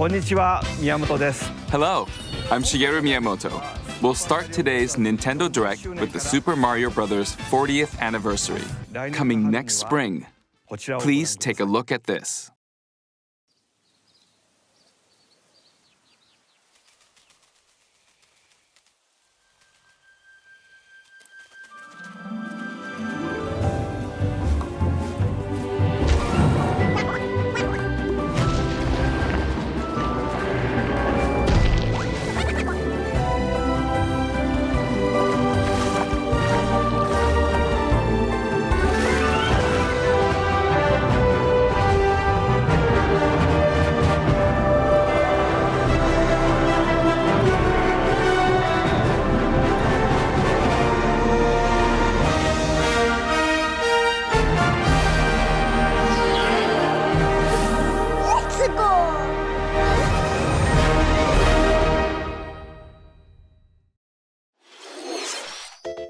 Konnichiwa, Miyamoto desu. Hello, I'm Shigeru Miyamoto. We'll start today's Nintendo Direct with the Super Mario Bros. 40th anniversary, coming next spring. Please take a look at this.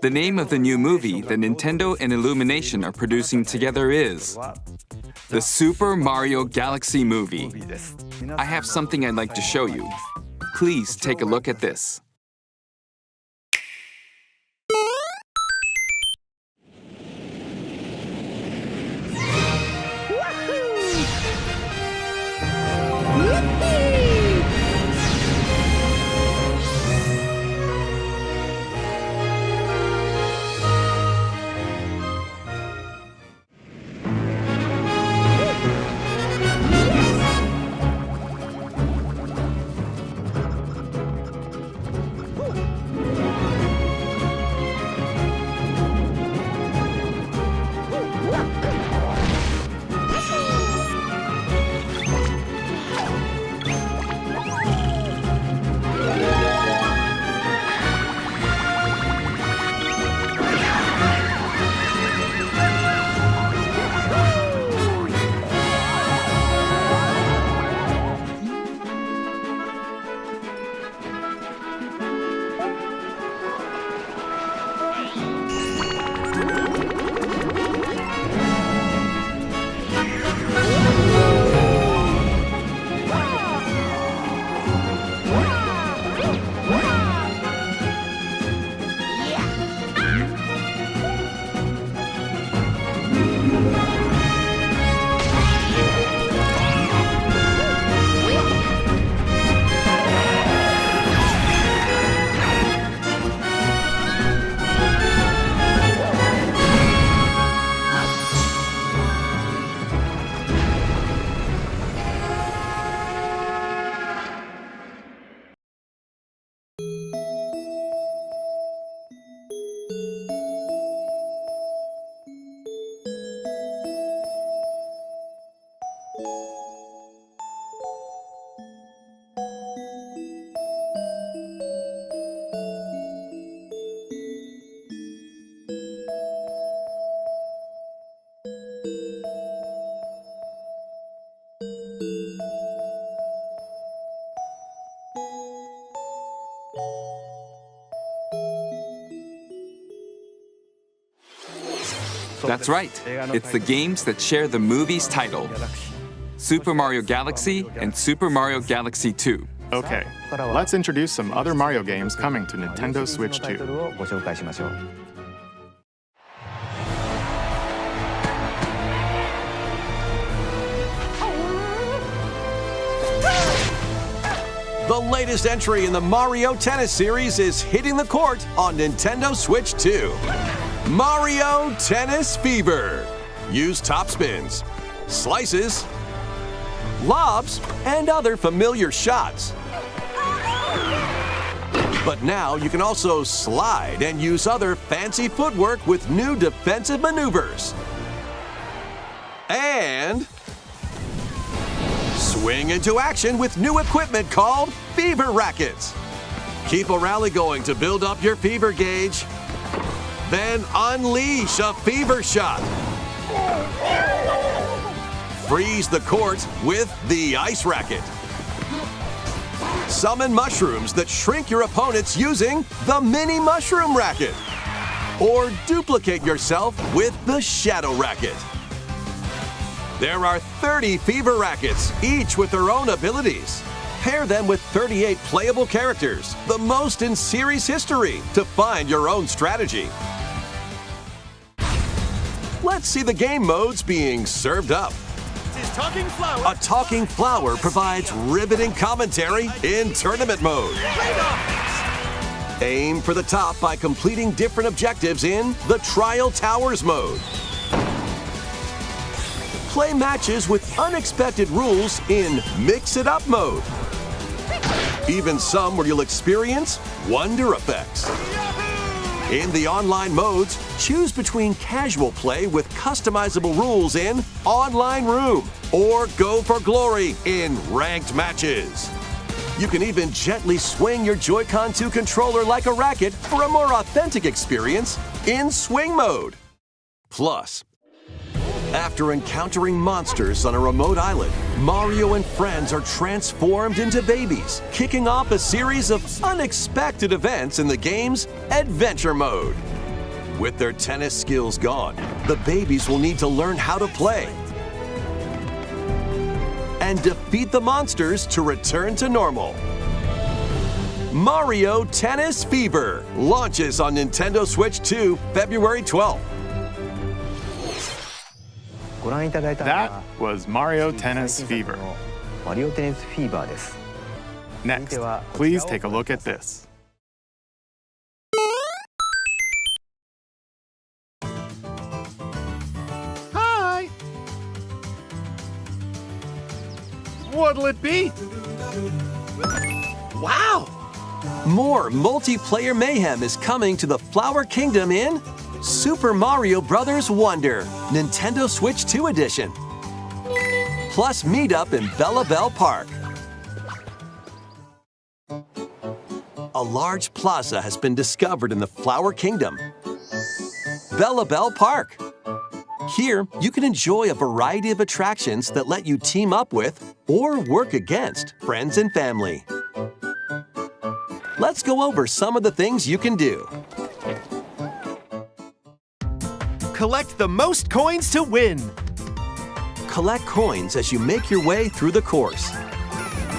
The name of the new movie that Nintendo and Illumination are producing together is the Super Mario Galaxy movie. I have something I'd like to show you. Please take a look at this. That's right. It's the games that share the movie's title. Super Mario Galaxy and Super Mario Galaxy 2. Okay, let's introduce some other Mario games coming to Nintendo Switch 2. The latest entry in the Mario Tennis series is hitting the court on Nintendo Switch 2. Mario Tennis Fever. Use top spins, slices, lobs, and other familiar shots. But now you can also slide and use other fancy footwork with new defensive maneuvers. And swing into action with new equipment called Fever Rackets. Keep a rally going to build up your fever gauge. Then unleash a fever shot. Freeze the court with the Ice Racket. Summon mushrooms that shrink your opponents using the Mini Mushroom Racket. Or duplicate yourself with the Shadow Racket. There are 30 Fever Rackets, each with their own abilities. Pair them with 38 playable characters, the most in series history, to find your own strategy. Let's see the game modes being served up. A talking flower provides riveting commentary in tournament mode. Aim for the top by completing different objectives in the Trial Towers mode. Play matches with unexpected rules in Mix It Up mode. Even some where you'll experience wonder effects. In the online modes, choose between casual play with customizable rules in Online Room or go for glory in ranked matches. You can even gently swing your Joy-Con 2 controller like a racket for a more authentic experience in Swing mode. Plus, after encountering monsters on a remote island, Mario and friends are transformed into babies, kicking off a series of unexpected events in the game's Adventure mode. With their tennis skills gone, the babies will need to learn how to play and defeat the monsters to return to normal. Mario Tennis Fever launches on Nintendo Switch 2, February 12th. That was Mario Tennis Fever. Next, please take a look at this. Hi! What'll it be? Wow! More multiplayer mayhem is coming to the Flower Kingdom in Super Mario Bros. Wonder, Nintendo Switch 2 Edition. Plus meetup in Bella Bell Park. A large plaza has been discovered in the Flower Kingdom. Bella Bell Park. Here, you can enjoy a variety of attractions that let you team up with or work against friends and family. Let's go over some of the things you can do. Collect the most coins to win. Collect coins as you make your way through the course.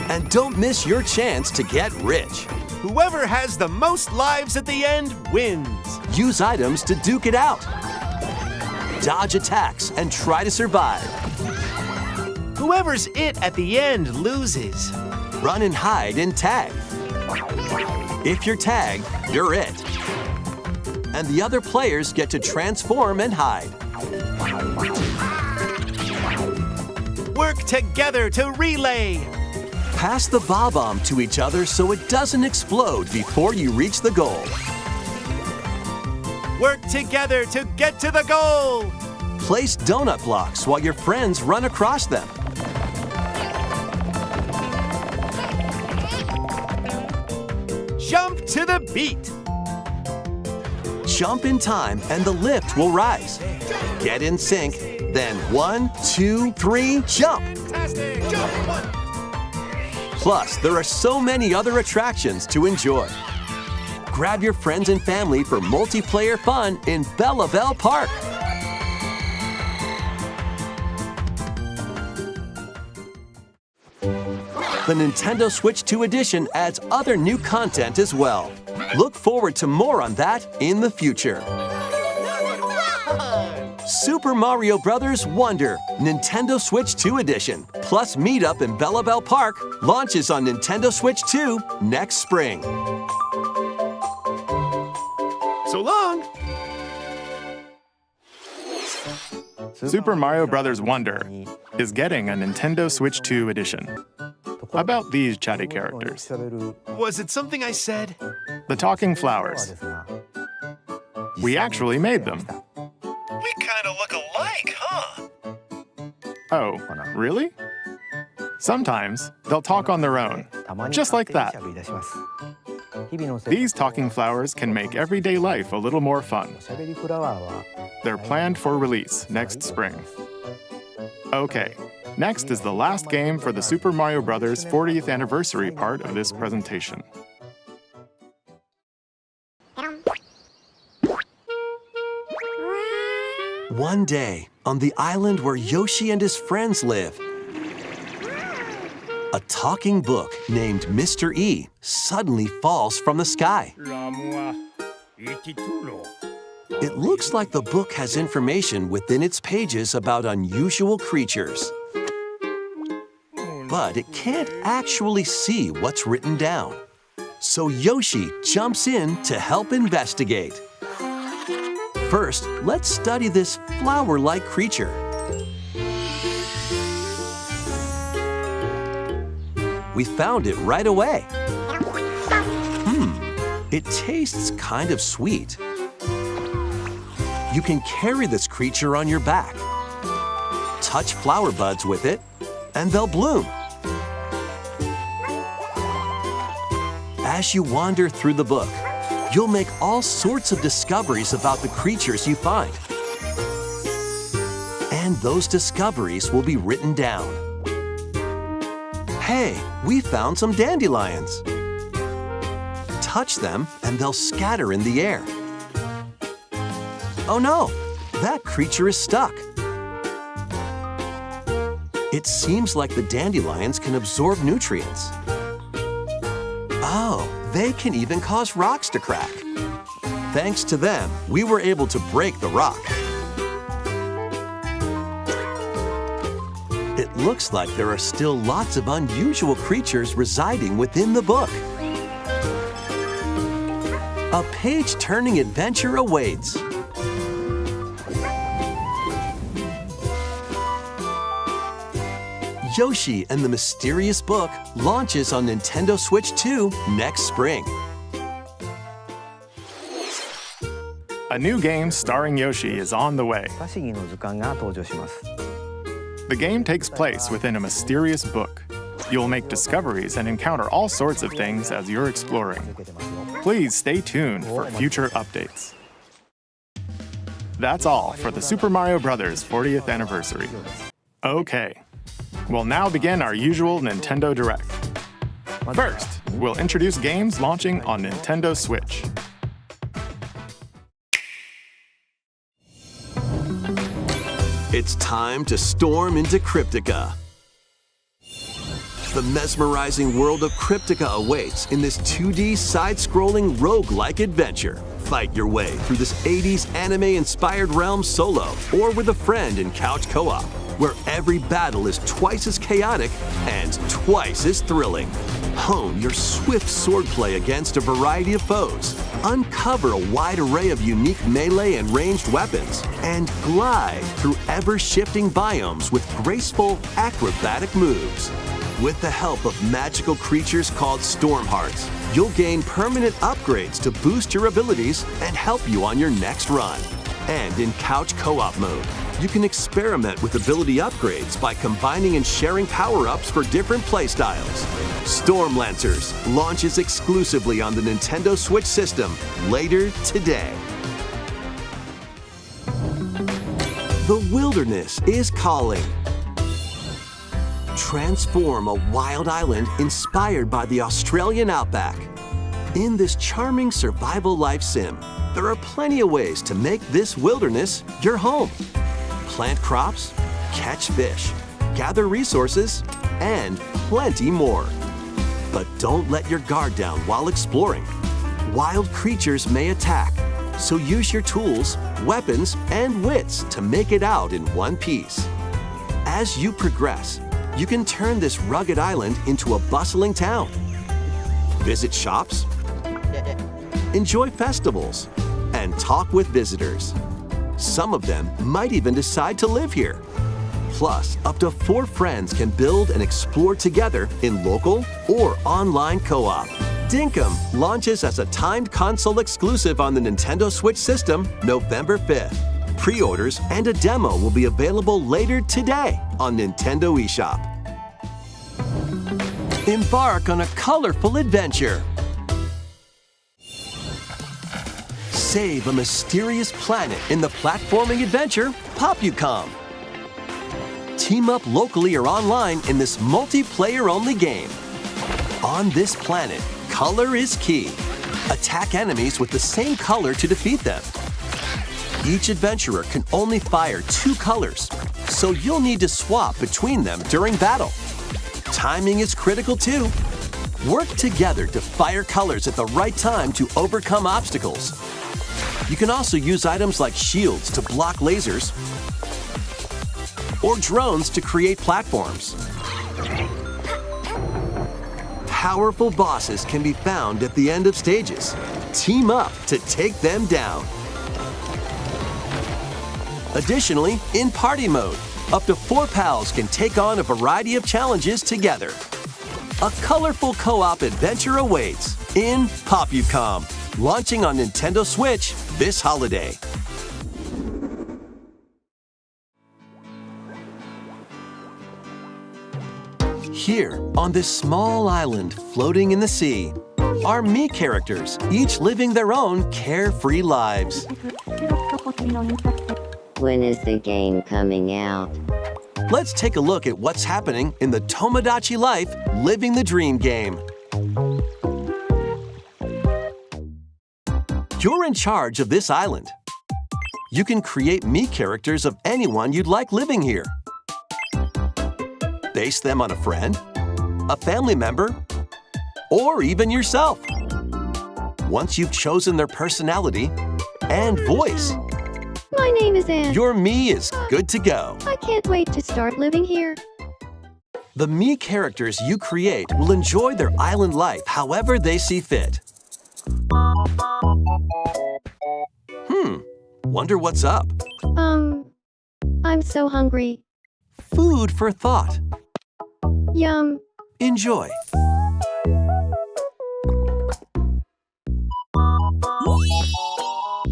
And don't miss your chance to get rich. Whoever has the most lives at the end wins. Use items to duke it out. Dodge attacks and try to survive. Whoever's it at the end loses. Run and hide and tag. If you're tagged, you're it. And the other players get to transform and hide. Work together to relay. Pass the bomb to each other so it doesn't explode before you reach the goal. Work together to get to the goal. Place donut blocks while your friends run across them. Jump to the beat. Jump in time and the lift will rise. Get in sync, then 1, 2, 3, jump! Plus, there are so many other attractions to enjoy. Grab your friends and family for multiplayer fun in Bella Bell Park. The Nintendo Switch 2 Edition adds other new content as well. Look forward to more on that in the future. Super Mario Bros. Wonder, Nintendo Switch 2 Edition, plus meetup in Bella Bell Park launches on Nintendo Switch 2 next spring. So long. Super Mario Bros. Wonder is getting a Nintendo Switch 2 Edition. About these chatty characters. Was it something I said? The talking flowers. We actually made them. We kind of look alike, huh? Oh, really? Sometimes they'll talk on their own, just like that. These talking flowers can make everyday life a little more fun. They're planned for release next spring. Okay, next is the last game for the Super Mario Bros. 40th anniversary part of this presentation. One day, on the island where Yoshi and his friends live, A talking book named Mr. E suddenly falls from the sky. It looks like the book has information within its pages about unusual creatures. But it can't actually see what's written down. So Yoshi jumps in to help investigate. First, let's study this flower-like creature. We found it right away. It tastes kind of sweet. You can carry this creature on your back. Touch flower buds with it, and they'll bloom. As you wander through the book, you'll make all sorts of discoveries about the creatures you find. And those discoveries will be written down. Hey, we found some dandelions. Touch them and they'll scatter in the air. Oh no, that creature is stuck. It seems like the dandelions can absorb nutrients. Oh, they can even cause rocks to crack. Thanks to them, we were able to break the rock. It looks like there are still lots of unusual creatures residing within the book. A page-turning adventure awaits. Yoshi and the Mysterious Book launches on Nintendo Switch 2 next spring. A new game starring Yoshi is on the way. 不思議の図鑑が登場します。 The game takes place within a mysterious book. You'll make discoveries and encounter all sorts of things as you're exploring. Please stay tuned for future updates. That's all for the Super Mario Bros. 40th anniversary. Okay, we'll now begin our usual Nintendo Direct. First, we'll introduce games launching on Nintendo Switch. It's time to storm into Cryptica. The mesmerizing world of Cryptica awaits in this 2D side-scrolling roguelike adventure. Fight your way through this 80s anime-inspired realm solo or with a friend in couch co-op, where every battle is twice as chaotic and twice as thrilling. Hone your swift swordplay against a variety of foes, uncover a wide array of unique melee and ranged weapons, and glide through ever-shifting biomes with graceful, acrobatic moves. With the help of magical creatures called Storm Hearts, you'll gain permanent upgrades to boost your abilities and help you on your next run. And in couch co-op mode, you can experiment with ability upgrades by combining and sharing power-ups for different playstyles. Storm Lancers launches exclusively on the Nintendo Switch system later today. The wilderness is calling. Transform a wild island inspired by the Australian outback. In this charming survival life sim, there are plenty of ways to make this wilderness your home. Plant crops, catch fish, gather resources, and plenty more. But don't let your guard down while exploring. Wild creatures may attack, so use your tools, weapons, and wits to make it out in one piece. As you progress, you can turn this rugged island into a bustling town. Visit shops, enjoy festivals, and talk with visitors. Some of them might even decide to live here. Plus, up to 4 friends can build and explore together in local or online co-op. Dinkum launches as a timed console exclusive on the Nintendo Switch system November 5th. Pre-orders and a demo will be available later today on Nintendo eShop. Embark on a colorful adventure. Save a mysterious planet in the platforming adventure Popucom. Team up locally or online in this multiplayer-only game. On this planet, color is key. Attack enemies with the same color to defeat them. Each adventurer can only fire 2 colors, so you'll need to swap between them during battle. timing is critical too. Work together to fire colors at the right time to overcome obstacles. You can also use items like shields to block lasers or drones to create platforms. Powerful bosses can be found at the end of stages. Team up to take them down. Additionally, in party mode, up to 4 pals can take on a variety of challenges together. A colorful co-op adventure awaits in Popucom, launching on Nintendo Switch this holiday. Here, on this small island floating in the sea, are me characters, each living their own carefree lives. When is the game coming out? Let's take a look at what's happening in the Tomodachi Life Living the Dream game. You're in charge of this island. You can create me characters of anyone you'd like living here. Base them on a friend, a family member, or even yourself. Once you've chosen their personality and voice, My name is Anne. your me is good to go. I can't wait to start living here. The me characters you create will enjoy their island life however they see fit. Wonder what's up? I'm so hungry. Food for thought. Yum. Enjoy.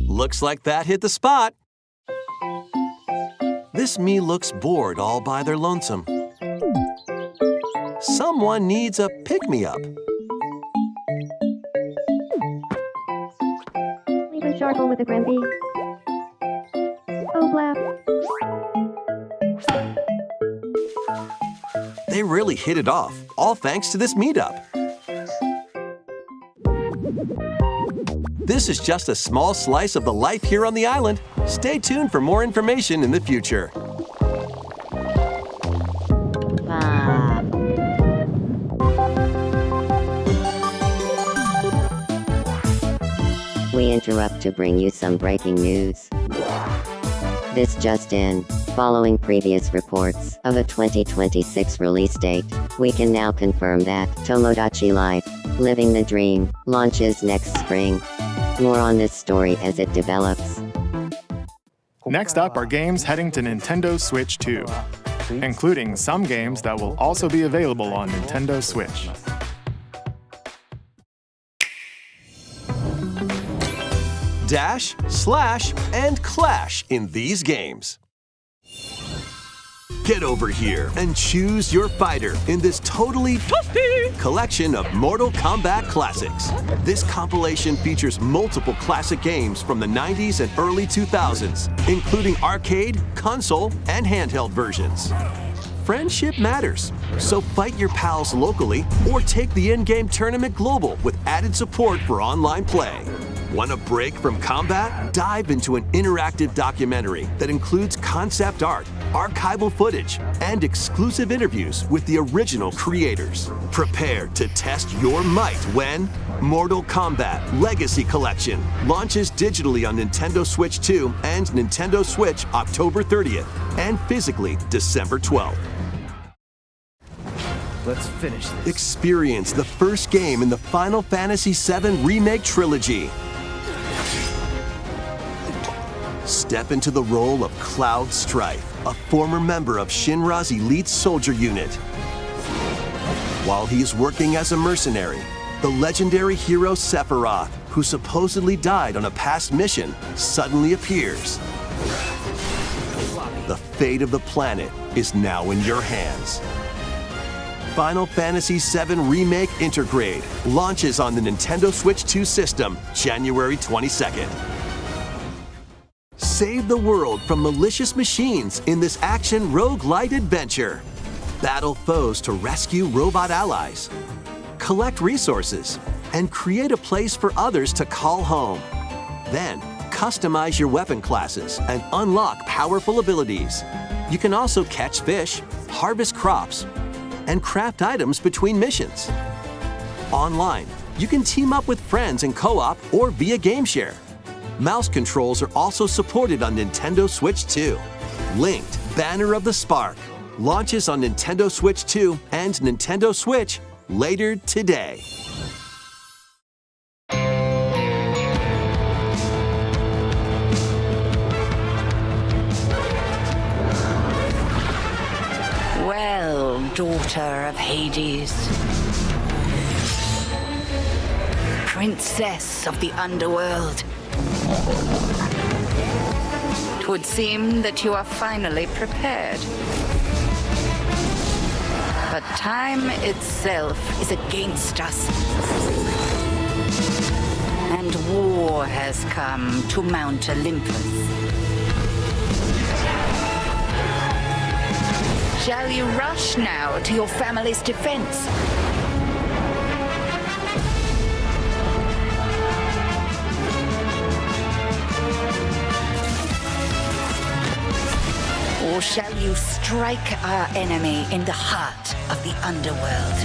Looks like that hit the spot. This me looks bored all by their lonesome. Someone needs a pick-me-up. Leave a charcoal with a Gramby. Oh, blap. They really hit it off, all thanks to this meetup. This is just a small slice of the life here on the island. Stay tuned for more information in the future. We interrupt to bring you some breaking news. This just in. Following previous reports of a 2026 release date, we can now confirm that Tomodachi Life, Living the Dream, launches next spring. More on this story as it develops. Next up are games heading to Nintendo Switch 2, including some games that will also be available on Nintendo Switch. Dash, slash, and clash in these games. Get over here and choose your fighter in this totally toasty collection of Mortal Kombat classics. This compilation features multiple classic games from the 90s and early 2000s, including arcade, console, and handheld versions. Friendship matters, so fight your pals locally or take the in-game tournament global with added support for online play. Want a break from combat? Dive into an interactive documentary that includes concept art, archival footage, and exclusive interviews with the original creators. Prepare to test your might when Mortal Kombat Legacy Collection launches digitally on Nintendo Switch 2 and Nintendo Switch October 30th and physically December 12th. Let's finish this. Experience the first game in the Final Fantasy VII Remake trilogy. Step into the role of Cloud Strife, a former member of Shinra's elite soldier unit. While he is working as a mercenary, the legendary hero Sephiroth, who supposedly died on a past mission, suddenly appears. The fate of the planet is now in your hands. Final Fantasy VII Remake Intergrade launches on the Nintendo Switch 2 system January 22nd. Save the world from malicious machines in this action roguelite adventure. Battle foes to rescue robot allies. Collect resources and create a place for others to call home. Then, customize your weapon classes and unlock powerful abilities. You can also catch fish, harvest crops, and craft items between missions. Online, you can team up with friends in co-op or via game share. Mouse controls are also supported on Nintendo Switch 2. Linked, Banner of the Spark, launches on Nintendo Switch 2 and Nintendo Switch later today. Well, daughter of Hades, princess of the underworld, 'twould seem that you are finally prepared. But time itself is against us, and war has come to Mount Olympus. Shall you rush now to your family's defense? Or shall you strike our enemy in the heart of the underworld?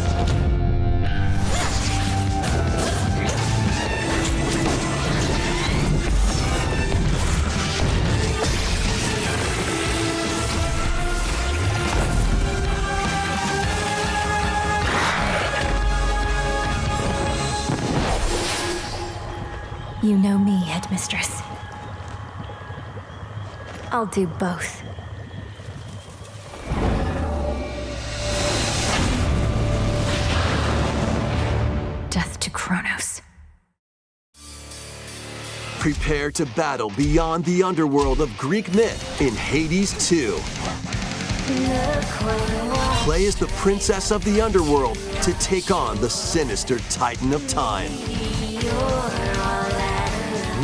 You know me, Headmistress. I'll do both. Death to Kronos. Prepare to battle beyond the underworld of Greek myth in Hades 2. Play as the princess of the underworld to take on the sinister Titan of Time.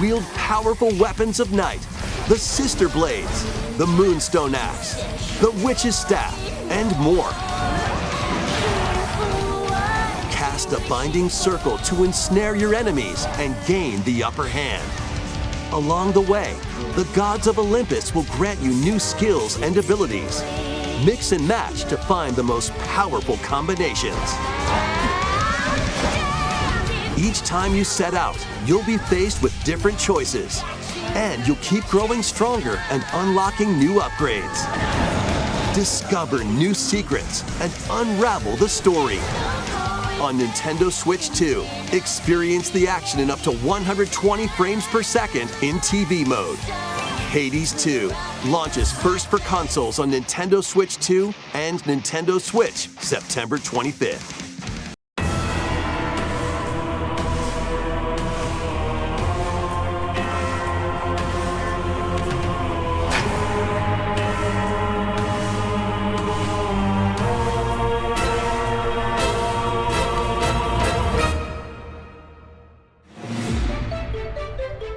Wield powerful weapons of night, the Sister Blades, the Moonstone Axe, the Witch's Staff, and more. Cast a binding circle to ensnare your enemies and gain the upper hand. Along the way, the gods of Olympus will grant you new skills and abilities. Mix and match to find the most powerful combinations. Each time you set out, you'll be faced with different choices. And you'll keep growing stronger and unlocking new upgrades. Discover new secrets and unravel the story. On Nintendo Switch 2, experience the action in up to 120 frames per second in TV mode. Hades 2 launches first for consoles on Nintendo Switch 2 and Nintendo Switch September 25th.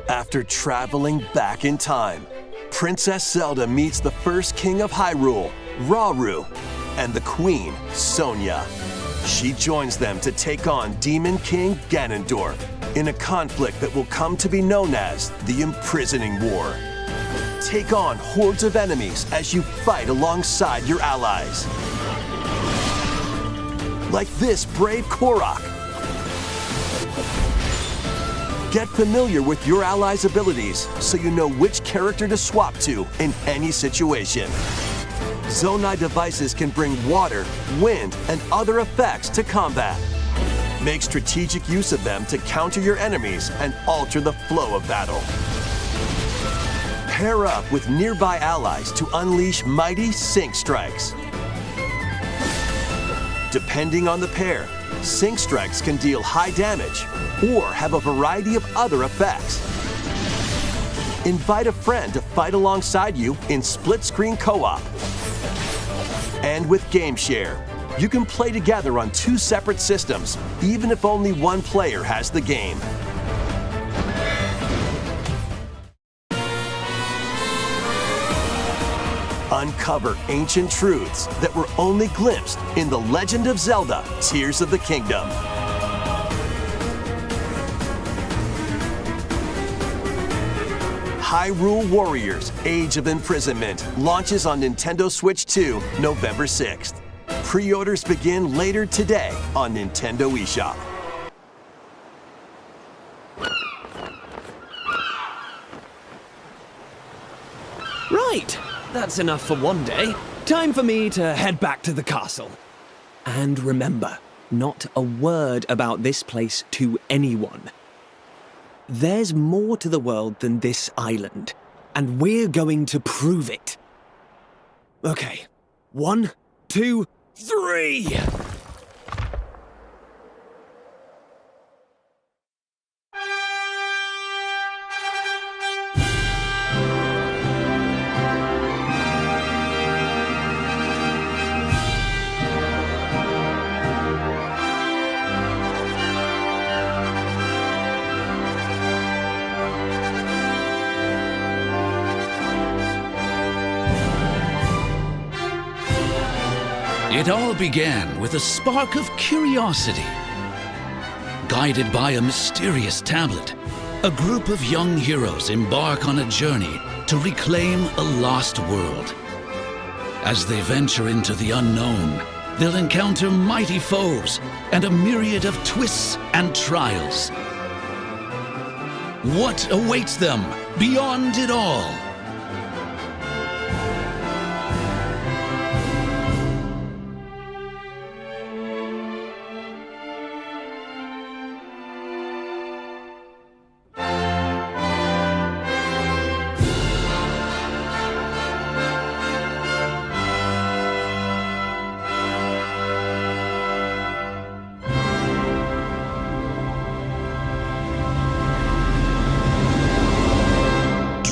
After traveling back in time, Princess Zelda meets the first king of Hyrule, Rauru, and the queen, Sonia. She joins them to take on Demon King Ganondorf in a conflict that will come to be known as the Imprisoning War. Take on hordes of enemies as you fight alongside your allies. Like this brave Korok. Get familiar with your allies' abilities so you know which character to swap to in any situation. Zonai devices can bring water, wind, and other effects to combat. Make strategic use of them to counter your enemies and alter the flow of battle. Pair up with nearby allies to unleash mighty sync strikes. Depending on the pair, sync strikes can deal high damage or have a variety of other effects. Invite a friend to fight alongside you in split-screen co-op. And with Game Share, you can play together on 2 separate systems, even if only one player has the game. Uncover ancient truths that were only glimpsed in The Legend of Zelda: Tears of the Kingdom. Hyrule Warriors: Age of Imprisonment launches on Nintendo Switch 2 November 6th. Pre-orders begin later today on Nintendo eShop. Right, that's enough for one day. Time for me to head back to the castle. And remember, not a word about this place to anyone. There's more to the world than this island, and we're going to prove it. Okay, 1, 2, 3! It all began with a spark of curiosity. Guided by a mysterious tablet, a group of young heroes embark on a journey to reclaim a lost world. As they venture into the unknown, they'll encounter mighty foes and a myriad of twists and trials. What awaits them beyond it all?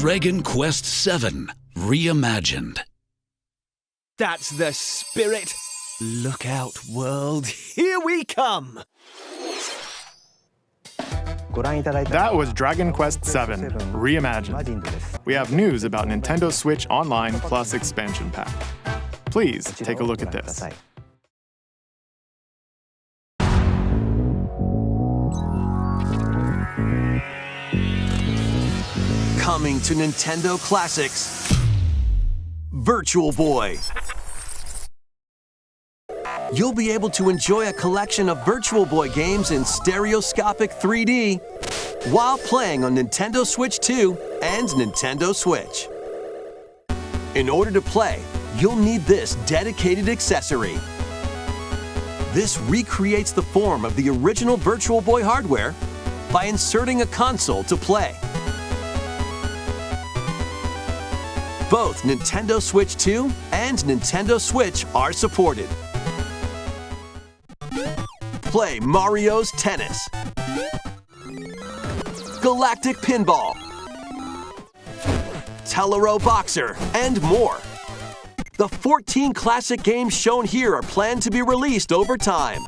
DragonQuest VII Reimagined. That's the spirit. Look out, world. Here we come. That was DragonQuest VII Reimagined. We have news about Nintendo Switch Online Plus expansion pack. Please take a look at this. Coming to Nintendo Classics, Virtual Boy. You'll be able to enjoy a collection of Virtual Boy games in stereoscopic 3D while playing on Nintendo Switch 2 and Nintendo Switch. In order to play, you'll need this dedicated accessory. This recreates the form of the original Virtual Boy hardware by inserting a console to play. Both Nintendo Switch 2 and Nintendo Switch are supported. Play Mario's Tennis, Galactic Pinball, Telero Boxer, and more. The 14 classic games shown here are planned to be released over time.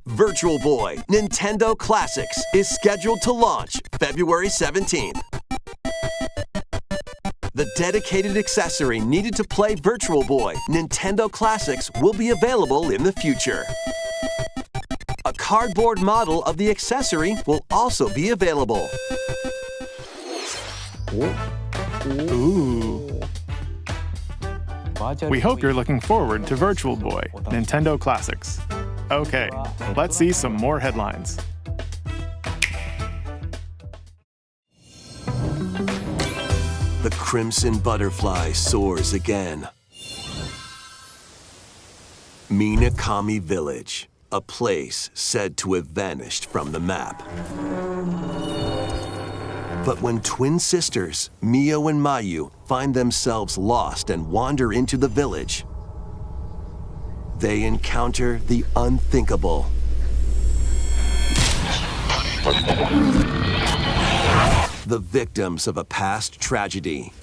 Virtual Boy Nintendo Classics is scheduled to launch February 17th. The dedicated accessory needed to play Virtual Boy Nintendo Classics will be available in the future. A cardboard model of the accessory will also be available. Ooh. We hope you're looking forward to Virtual Boy Nintendo Classics. Okay, let's see some more headlines. The Crimson Butterfly soars again. Minakami Village, a place said to have vanished from the map. But when twin sisters, Mio and Mayu, find themselves lost and wander into the village, they encounter the unthinkable. The victims of a past tragedy.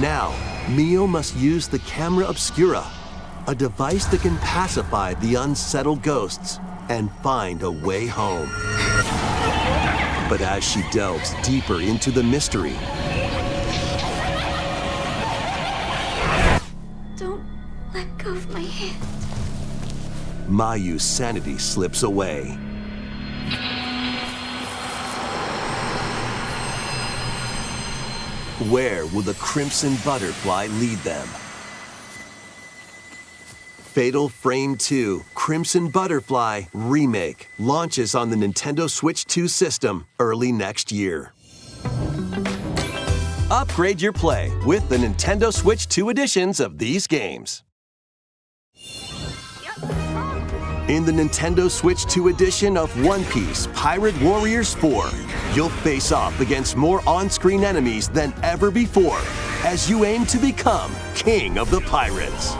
Now, Mio must use the camera obscura, a device that can pacify the unsettled ghosts and find a way home. But as she delves deeper into the mystery, Don't let go of my hand. Mayu's sanity slips away. Where will the Crimson Butterfly lead them? Fatal Frame 2 Crimson Butterfly Remake launches on the Nintendo Switch 2 system early next year. Upgrade your play with the Nintendo Switch 2 editions of these games. In the Nintendo Switch 2 edition of One Piece Pirate Warriors 4, you'll face off against more on-screen enemies than ever before as you aim to become King of the Pirates.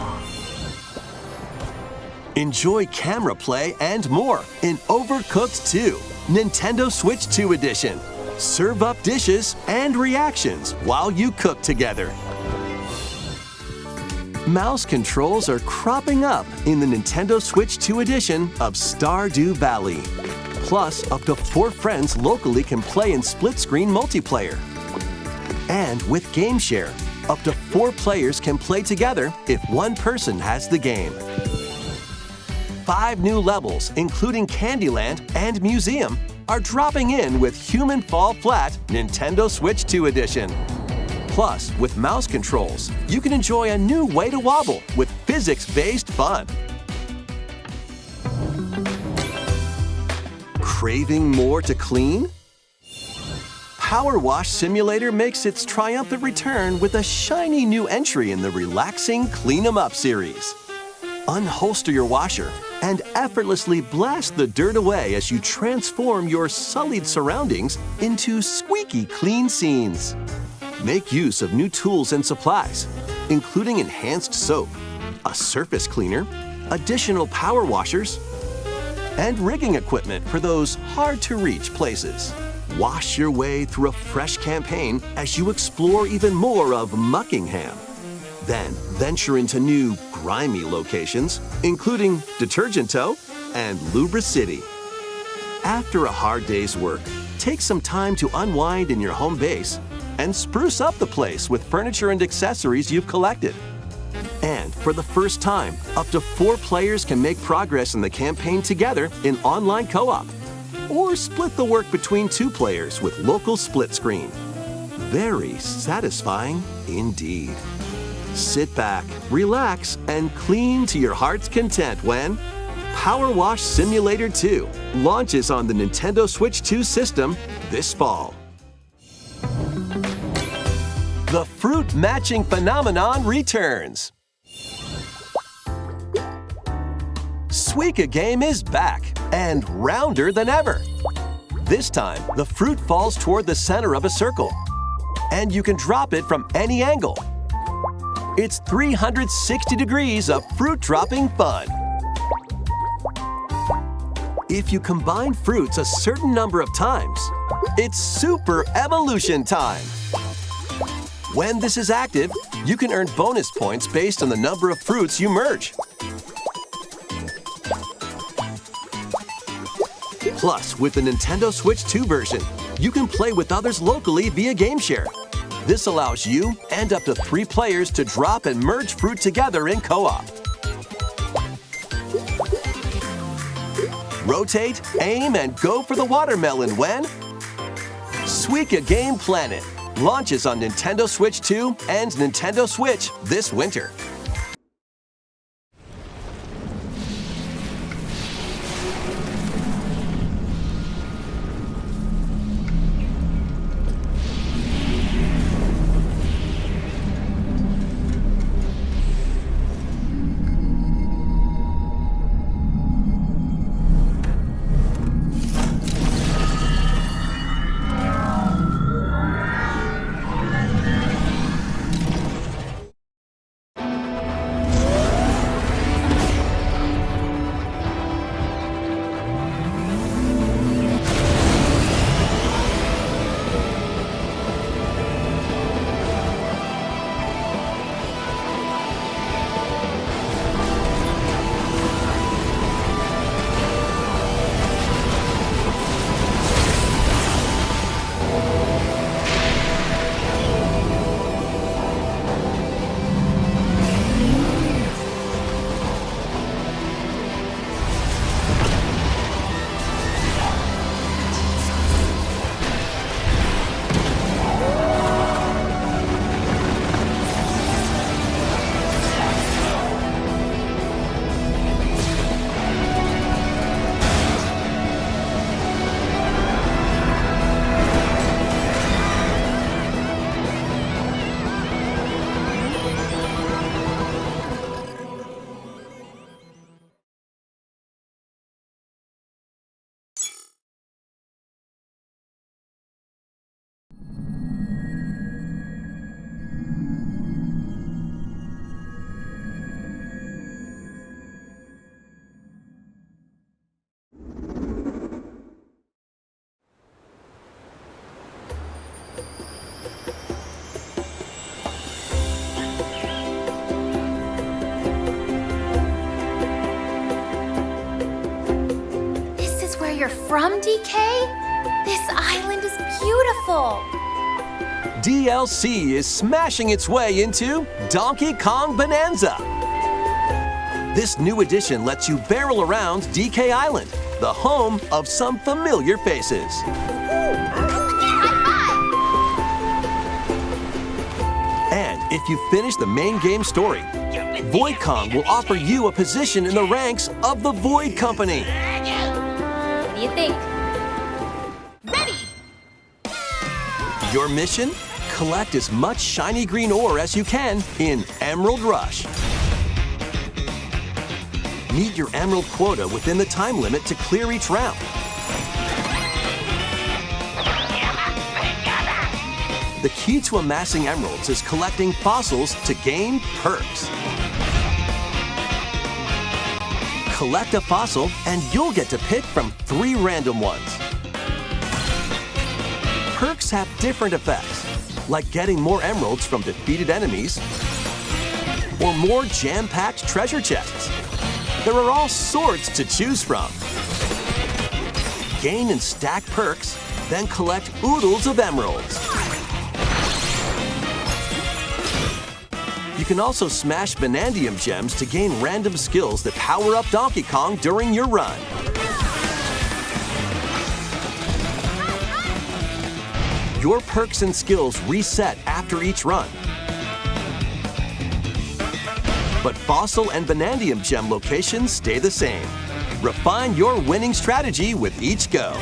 Enjoy camera play and more in Overcooked 2, Nintendo Switch 2 edition. Serve up dishes and reactions while you cook together. Mouse controls are cropping up in the Nintendo Switch 2 edition of Stardew Valley. Plus, up to 4 friends locally can play in split-screen multiplayer. And with Game Share, up to 4 players can play together if one person has the game. 5 new levels, including Candyland and Museum, are dropping in with Human Fall Flat Nintendo Switch 2 edition. Plus, with mouse controls, you can enjoy a new way to wobble with physics-based fun. Craving more to clean? PowerWash Simulator makes its triumphant return with a shiny new entry in the relaxing Clean 'em Up series. Unholster your washer and effortlessly blast the dirt away as you transform your sullied surroundings into squeaky clean scenes. Make use of new tools and supplies, including enhanced soap, a surface cleaner, additional power washers, and rigging equipment for those hard-to-reach places. Wash your way through a fresh campaign as you explore even more of Muckingham. Then venture into new, grimy locations, including Detergento and Lubra City. After a hard day's work, take some time to unwind in your home base and spruce up the place with furniture and accessories you've collected. And for the first time, up to 4 players can make progress in the campaign together in online co-op, or split the work between 2 players with local split screen. Very satisfying indeed. Sit back, relax, and clean to your heart's content when PowerWash Simulator 2 launches on the Nintendo Switch 2 system this fall. The fruit matching phenomenon returns. Suika game is back and rounder than ever. This time, the fruit falls toward the center of a circle, and you can drop it from any angle. It's 360 degrees of fruit dropping fun. If you combine fruits a certain number of times, it's super evolution time. When this is active, you can earn bonus points based on the number of fruits you merge. Plus, with the Nintendo Switch 2 version, you can play with others locally via Game Share. This allows you and up to 3 players to drop and merge fruit together in co-op. Rotate, aim, and go for the watermelon when Suika Game Planet launches on Nintendo Switch 2 and Nintendo Switch this winter. you're from, DK? This island is beautiful. DLC is smashing its way into Donkey Kong Bonanza. This new edition lets you barrel around DK Island, the home of some familiar faces. And if you finish the main game story, Void Kong will offer you a position in the ranks of the Void Company. What do you think? Ready! Your mission? Collect as much shiny green ore as you can in Emerald Rush. Meet your emerald quota within the time limit to clear each round. The key to amassing emeralds is collecting fossils to gain perks. Collect a fossil and you'll get to pick from 3 random ones. Perks have different effects, like getting more emeralds from defeated enemies or more jam-packed treasure chests. There are all sorts to choose from. Gain and stack perks, then collect oodles of emeralds. You can also smash Vanadium gems to gain random skills that power up Donkey Kong during your run. Your perks and skills reset after each run. But Fossil and Vanadium gem locations stay the same. Refine your winning strategy with each go.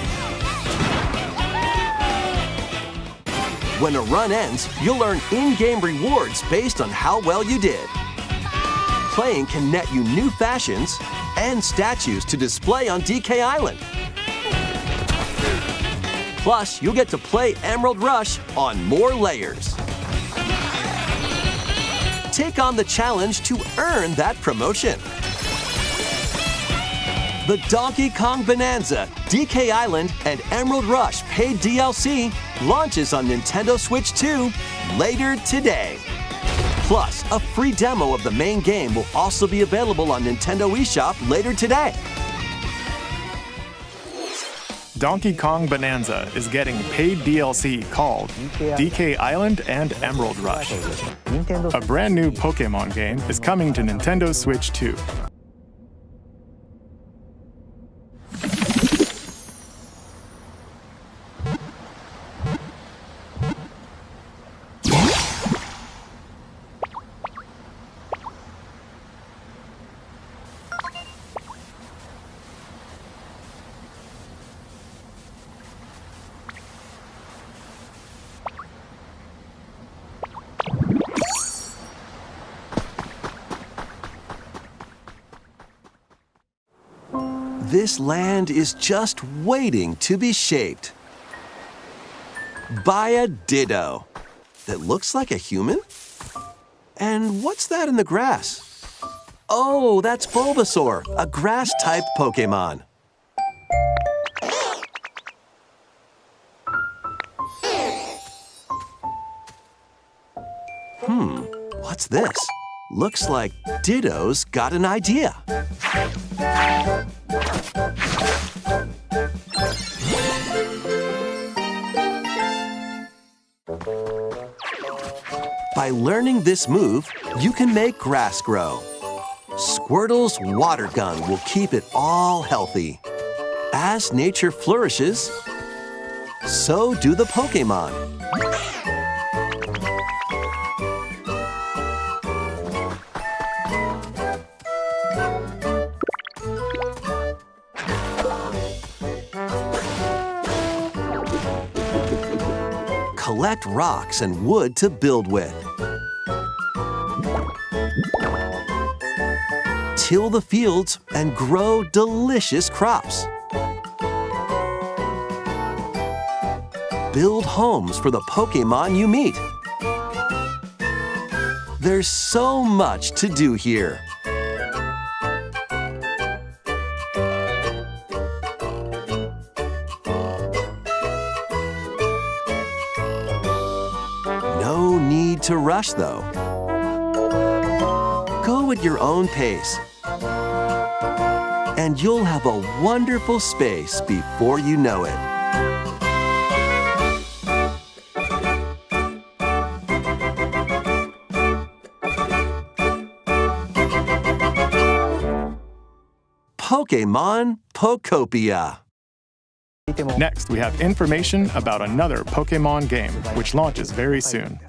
When a run ends, you'll earn in-game rewards based on how well you did. Playing can net you new fashions and statues to display on DK Island. Plus, you'll get to play Emerald Rush on more layers. Take on the challenge to earn that promotion. The Donkey Kong Bonanza, DK Island, and Emerald Rush paid DLC launches on Nintendo Switch 2 later today. Plus, a free demo of the main game will also be available on Nintendo eShop later today. Donkey Kong Bonanza is getting paid DLC called DK Island and Emerald Rush. A brand new Pokémon game is coming to Nintendo Switch 2. This land is just waiting to be shaped by a Ditto that looks like a human? And what's that in the grass? Oh, that's Bulbasaur, a grass-type Pokémon. What's this? Looks like Ditto's got an idea. By learning this move, you can make grass grow. Squirtle's water gun will keep it all healthy. As nature flourishes, so do the Pokémon. Collect rocks and wood to build with. Till the fields and grow delicious crops. Build homes for the Pokémon you meet. There's so much to do here. No need to rush, though. Go at your own pace. and you'll have a wonderful space before you know it. Pokémon Pokopia. Next, we have information about another Pokémon game, which launches very soon.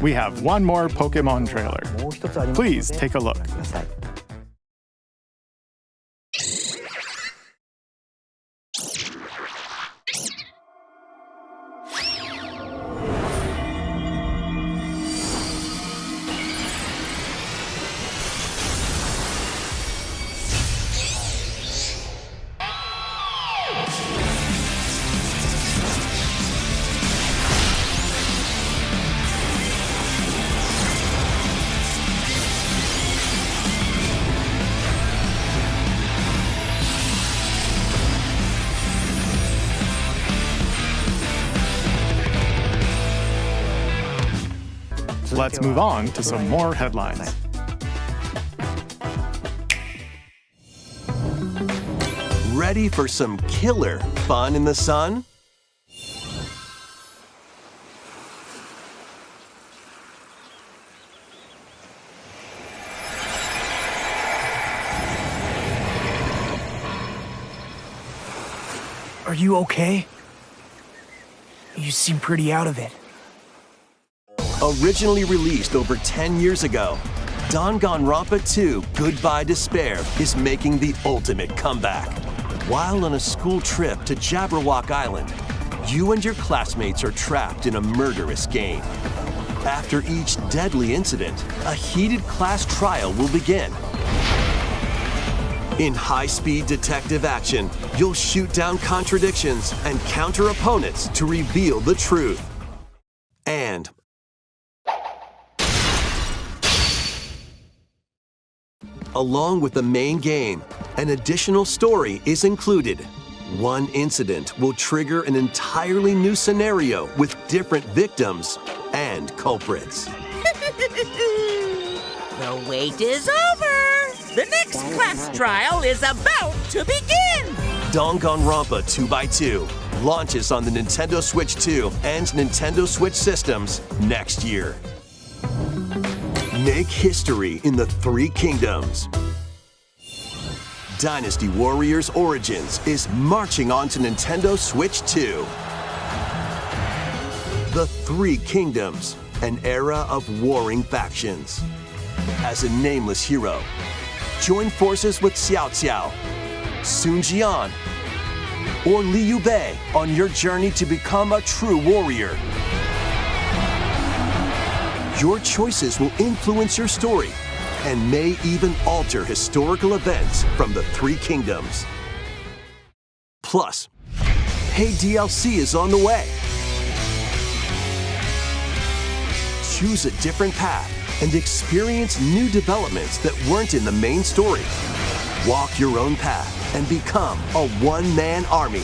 We have one more Pokémon trailer. Please take a look. Let's move on to some more headlines. Ready for some killer fun in the sun? Are you okay? You seem pretty out of it. Originally released over 10 years ago, Danganronpa 2 Goodbye Despair is making the ultimate comeback. While on a school trip to Jabberwock Island, you and your classmates are trapped in a murderous game. After each deadly incident, a heated class trial will begin. In high-speed detective action, you'll shoot down contradictions and counter opponents to reveal the truth. And along with the main game, an additional story is included. One incident will trigger an entirely new scenario with different victims and culprits. The wait is over! The next class trial is about to begin! Danganronpa 2x2 launches on the Nintendo Switch 2 and Nintendo Switch systems next year. Make history in the Three Kingdoms. Dynasty Warriors Origins is marching on to Nintendo Switch 2. The Three Kingdoms, an era of warring factions. As a nameless hero, join forces with Xiao Xiao, Sun Jian, or Liu Bei on your journey to become a true warrior. Your choices will influence your story and may even alter historical events from the Three Kingdoms. Plus, paid DLC is on the way. Choose a different path and experience new developments that weren't in the main story. Walk your own path and become a one-man army.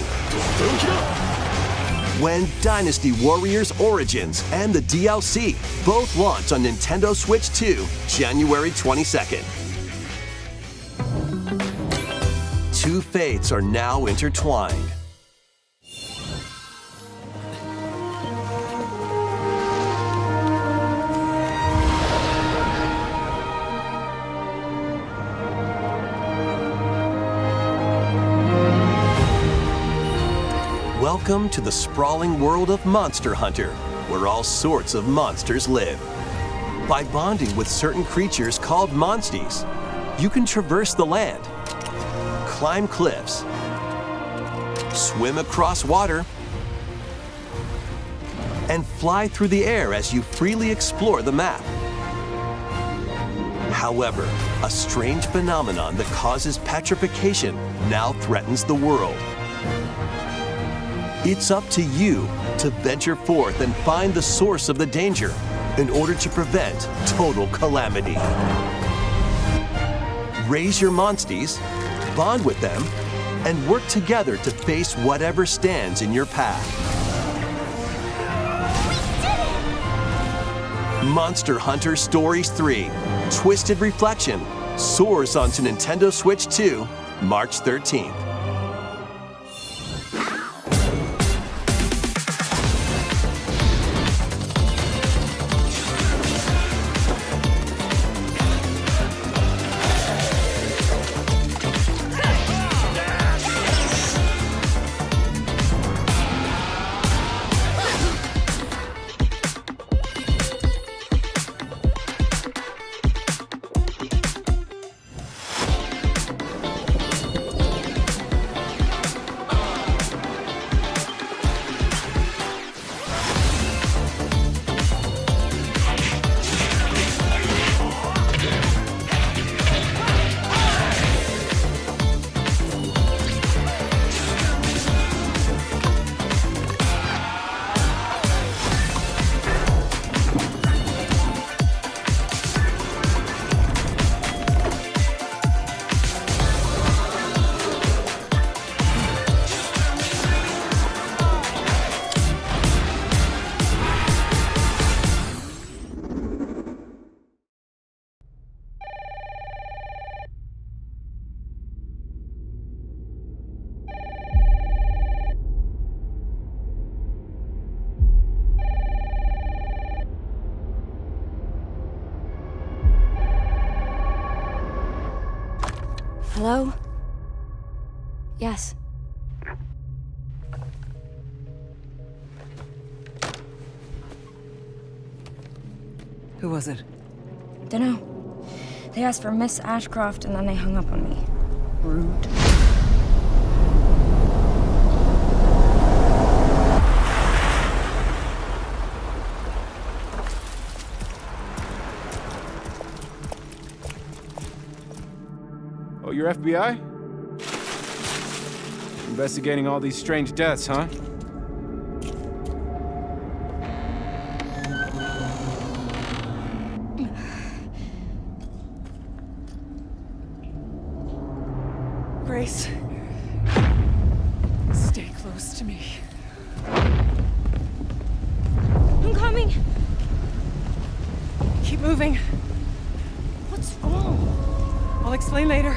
When Dynasty Warriors Origins and the DLC both launch on Nintendo Switch 2, January 22nd. Two fates are now intertwined. Welcome to the sprawling world of Monster Hunter, where all sorts of monsters live. By bonding with certain creatures called monsties, you can traverse the land, climb cliffs, swim across water, and fly through the air as you freely explore the map. However, a strange phenomenon that causes petrification now threatens the world. It's up to you to venture forth and find the source of the danger in order to prevent total calamity. Raise your monsties, bond with them, and work together to face whatever stands in your path. Monster Hunter Stories 3: Twisted Reflection soars onto Nintendo Switch 2, March 13th. Hello? Yes. Who was it? Dunno. They asked for Miss Ashcroft and then they hung up on me. Rude. Oh, you're FBI? Investigating all these strange deaths, huh? Grace. Stay close to me. I'm coming. Keep moving. What's wrong? I'll explain later.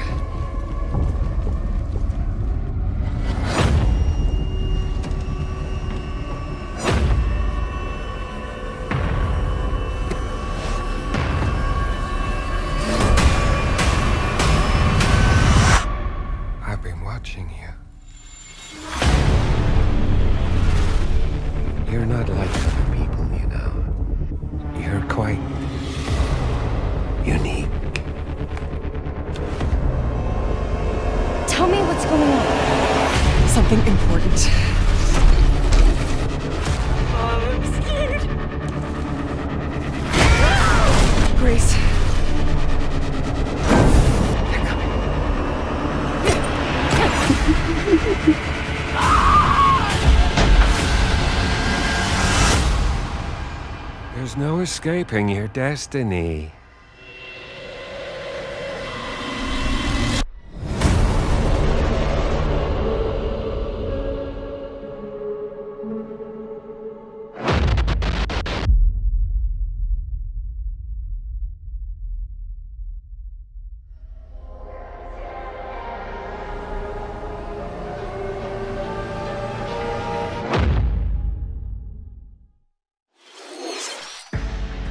I've been watching you. You're not like other people, you know. You're quite unique. Tell me what's going on. Something important. I'm scared. Grace. There's no escaping your destiny.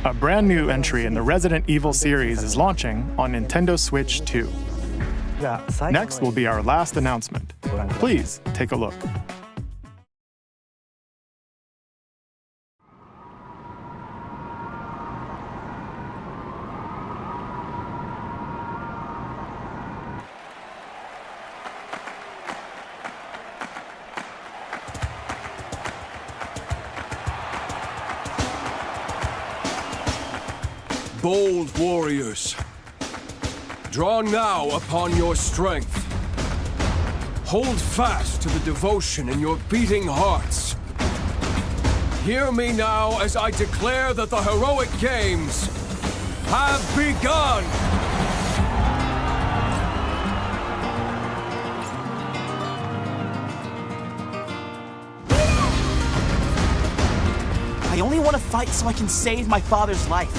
A brand new entry in the Resident Evil series is launching on Nintendo Switch 2. Next will be our last announcement. Please take a look. Bold warriors, draw now upon your strength. Hold fast to the devotion in your beating hearts. Hear me now as I declare that the heroic games have begun! I only want to fight so I can save my father's life.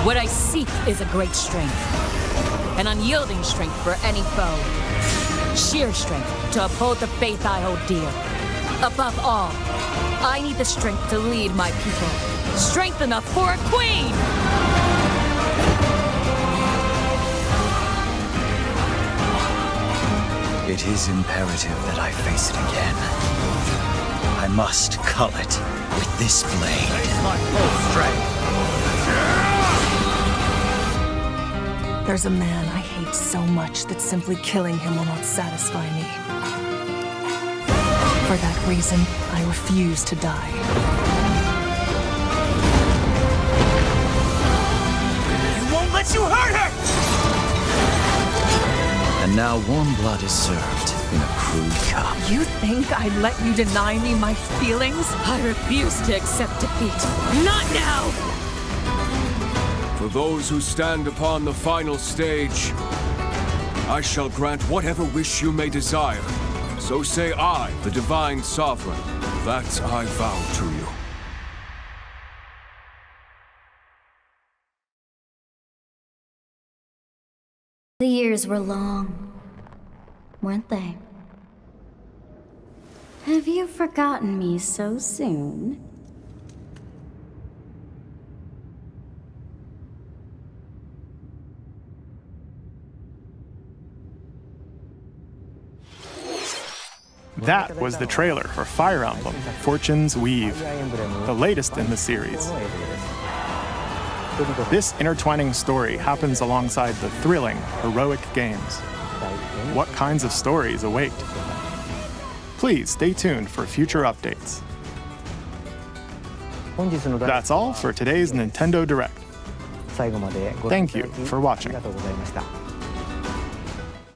What I seek is a great strength, an unyielding strength for any foe, sheer strength to uphold the faith I hold dear. Above all, I need the strength to lead my people, strength enough for a queen! It is imperative that I face it again. I must cull it with this blade. Face my full strength. There's a man I hate so much that simply killing him will not satisfy me. For that reason, I refuse to die. I won't let you hurt her! And now warm blood is served in a crude cup. You think I'd let you deny me my feelings? I refuse to accept defeat. Not now! For those who stand upon the final stage, I shall grant whatever wish you may desire. So say I, the Divine Sovereign, that I vow to you. The years were long, weren't they? Have you forgotten me so soon? That was the trailer for Fire Emblem, Fortune's Weave, the latest in the series. This intertwining story happens alongside the thrilling, heroic games. What kinds of stories await? Please stay tuned for future updates. That's all for today's Nintendo Direct. Thank you for watching.